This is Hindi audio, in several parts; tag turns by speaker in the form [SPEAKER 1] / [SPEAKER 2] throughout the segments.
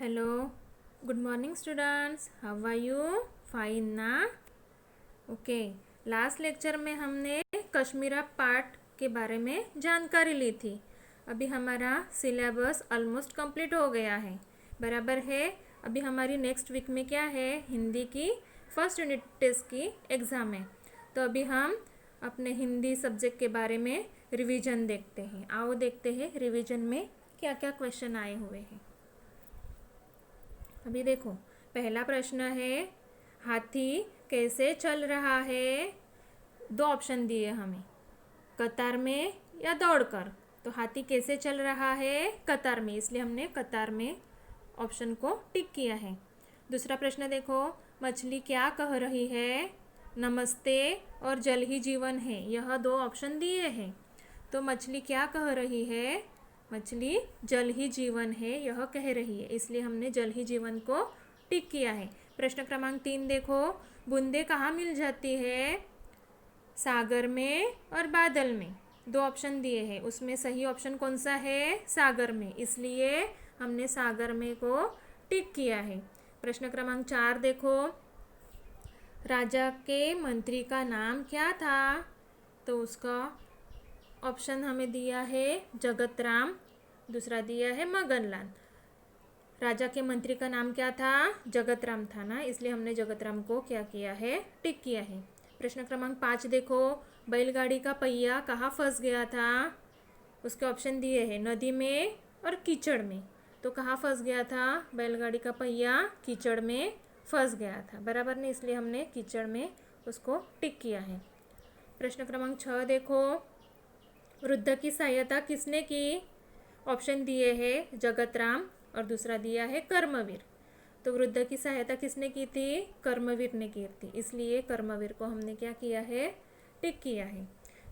[SPEAKER 1] Hello, good morning students. How are you? Fine ना? ओके, लास्ट लेक्चर में हमने कश्मीरा पार्ट के बारे में जानकारी ली थी. अभी हमारा सिलेबस ऑलमोस्ट कंप्लीट हो गया है, बराबर है. अभी हमारी नेक्स्ट वीक में क्या है, हिंदी की फर्स्ट यूनिट टेस्ट की एग्ज़ाम है. तो अभी हम अपने हिंदी सब्जेक्ट के बारे में रिवीजन देखते हैं. आओ देखते हैं रिवीजन में क्या क्या क्वेश्चन आए हुए हैं. अभी देखो, पहला प्रश्न है, हाथी कैसे चल रहा है. दो ऑप्शन दिए हमें, कतार में या दौड़कर. तो हाथी कैसे चल रहा है, कतार में, इसलिए हमने कतार में ऑप्शन को टिक किया है. दूसरा प्रश्न देखो, मछली क्या कह रही है. नमस्ते और जल ही जीवन है, यह दो ऑप्शन दिए हैं. तो मछली क्या कह रही है, मछली जल ही जीवन है यह कह रही है, इसलिए हमने जल ही जीवन को टिक किया है. प्रश्न क्रमांक 3 देखो, बूंदे कहाँ मिल जाती है, सागर में और बादल में. दो ऑप्शन दिए हैं, उसमें सही ऑप्शन कौन सा है, सागर में, इसलिए हमने सागर में को टिक किया है. प्रश्न क्रमांक 4 देखो, राजा के मंत्री का नाम क्या था. तो उसका ऑप्शन हमें दिया है जगत राम, दूसरा दिया है मगनलाल. राजा के मंत्री का नाम क्या था, जगत राम था ना, इसलिए हमने जगत राम को क्या किया है, टिक किया है. प्रश्न क्रमांक 5 देखो, बैलगाड़ी का पहिया कहाँ फंस गया था. उसके ऑप्शन दिए हैं नदी में और कीचड़ में. तो कहाँ फंस गया था, बैलगाड़ी का पहिया कीचड़ में फंस गया था, बराबर ने, इसलिए हमने कीचड़ में उसको टिक किया है. प्रश्न क्रमांक 6 देखो, वृद्ध की सहायता किसने की. ऑप्शन दिए हैं जगत राम और दूसरा दिया है कर्मवीर. तो वृद्ध की सहायता किसने की थी, कर्मवीर ने की थी, इसलिए कर्मवीर को हमने क्या किया है, टिक किया है.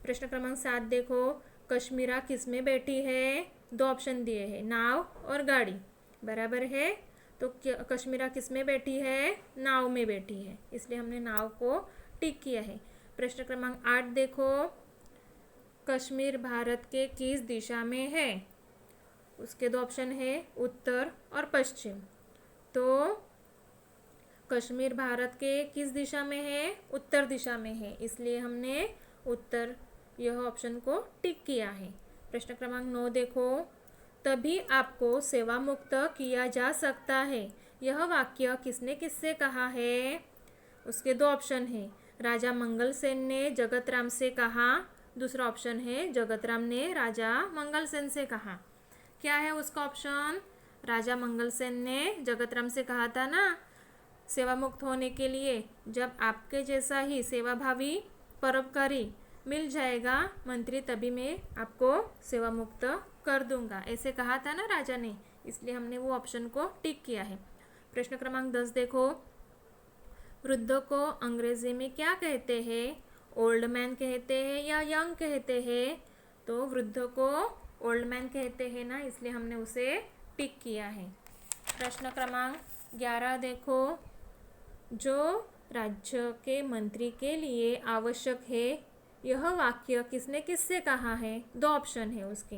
[SPEAKER 1] प्रश्न क्रमांक 7 देखो, कश्मीरा किस में बैठी है. दो ऑप्शन दिए हैं, नाव और गाड़ी, बराबर है. तो कश्मीरा किस में बैठी है, नाव में बैठी है, इसलिए हमने नाव को टिक किया है. प्रश्न क्रमांक 8 देखो, कश्मीर भारत के किस दिशा में है. उसके दो ऑप्शन है, उत्तर और पश्चिम. तो कश्मीर भारत के किस दिशा में है, उत्तर दिशा में है, इसलिए हमने उत्तर यह ऑप्शन को टिक किया है. प्रश्न क्रमांक 9 देखो, तभी आपको सेवा मुक्त किया जा सकता है, यह वाक्य किसने किससे कहा है. उसके दो ऑप्शन है, राजा मंगल सेन ने जगत राम से कहा, दूसरा ऑप्शन है जगत राम ने राजा मंगल सेन से कहा. क्या है उसका ऑप्शन, राजा मंगल सेन ने जगत राम से कहा था ना, सेवा मुक्त होने के लिए जब आपके जैसा ही सेवाभावी परोपकारी मिल जाएगा मंत्री, तभी मैं आपको सेवा मुक्त कर दूंगा, ऐसे कहा था ना राजा ने, इसलिए हमने वो ऑप्शन को टिक किया है. प्रश्न क्रमांक 10 देखो, वृद्ध को अंग्रेजी में क्या कहते हैं. ओल्ड मैन कहते हैं या यंग कहते हैं. तो वृद्ध को ओल्ड मैन कहते हैं ना, इसलिए हमने उसे टिक किया है. प्रश्न क्रमांक 11 देखो, जो राज्य के मंत्री के लिए आवश्यक है, यह वाक्य किसने किससे कहा है. दो ऑप्शन है उसके,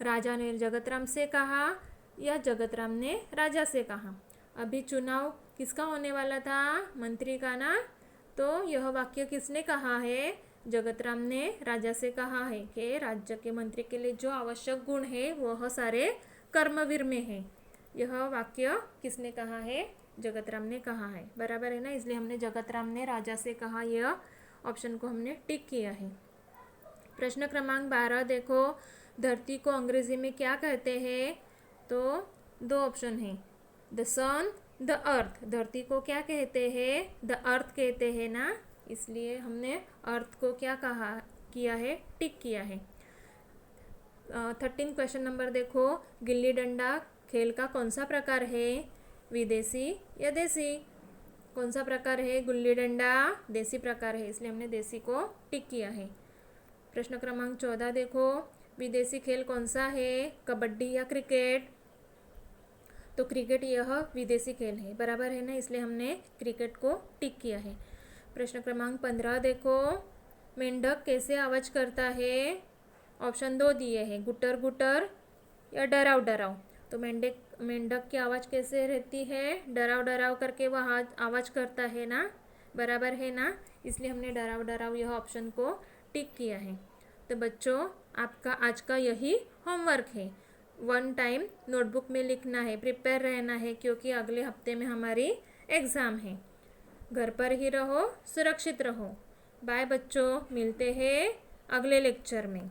[SPEAKER 1] राजा ने जगत राम से कहा या जगत राम ने राजा से कहा. अभी चुनाव किसका होने वाला था, मंत्री का ना, तो यह वाक्य किसने कहा है, जगत राम ने राजा से कहा है कि राज्य के मंत्री के लिए जो आवश्यक गुण है वह सारे कर्मवीर में है. यह वाक्य किसने कहा है, जगत राम ने कहा है, बराबर है ना, इसलिए हमने जगत राम ने राजा से कहा यह ऑप्शन को हमने टिक किया है. प्रश्न क्रमांक 12 देखो, धरती को अंग्रेजी में क्या कहते हैं. तो दो ऑप्शन है, द सन, द अर्थ. धरती को क्या कहते हैं, द अर्थ कहते हैं ना, इसलिए हमने अर्थ को क्या कहा किया है, टिक किया है. 13 क्वेश्चन नंबर देखो, गिल्ली डंडा खेल का कौन सा प्रकार है, विदेशी या देसी. कौन सा प्रकार है, गुल्ली डंडा देसी प्रकार है, इसलिए हमने देसी को टिक किया है. प्रश्न क्रमांक 14 देखो, विदेशी खेल कौन सा है, कबड्डी या क्रिकेट. तो क्रिकेट यह विदेशी खेल है, बराबर है ना, इसलिए हमने क्रिकेट को टिक किया है. प्रश्न क्रमांक 15 देखो, मेंढक कैसे आवाज करता है. ऑप्शन दो दिए हैं, गुटर गुटर या डराव डराव. तो मेंढक की आवाज़ कैसे रहती है? डराव डराव करके वह आवाज़ करता है ना, बराबर है ना? इसलिए हमने डराव डराव यह ऑप्शन को टिक किया है। तो बच्चों, आपका आज का यही होमवर्क है। 1 टाइम नोटबुक में लिखना है, प्रिपेयर रहना है, क्योंकि अगले हफ्ते में हमारी एग्ज़ाम है। घर पर ही रहो, सुरक्षित रहो। बाय बच्चों, मिलते हैं अगले लेक्चर में।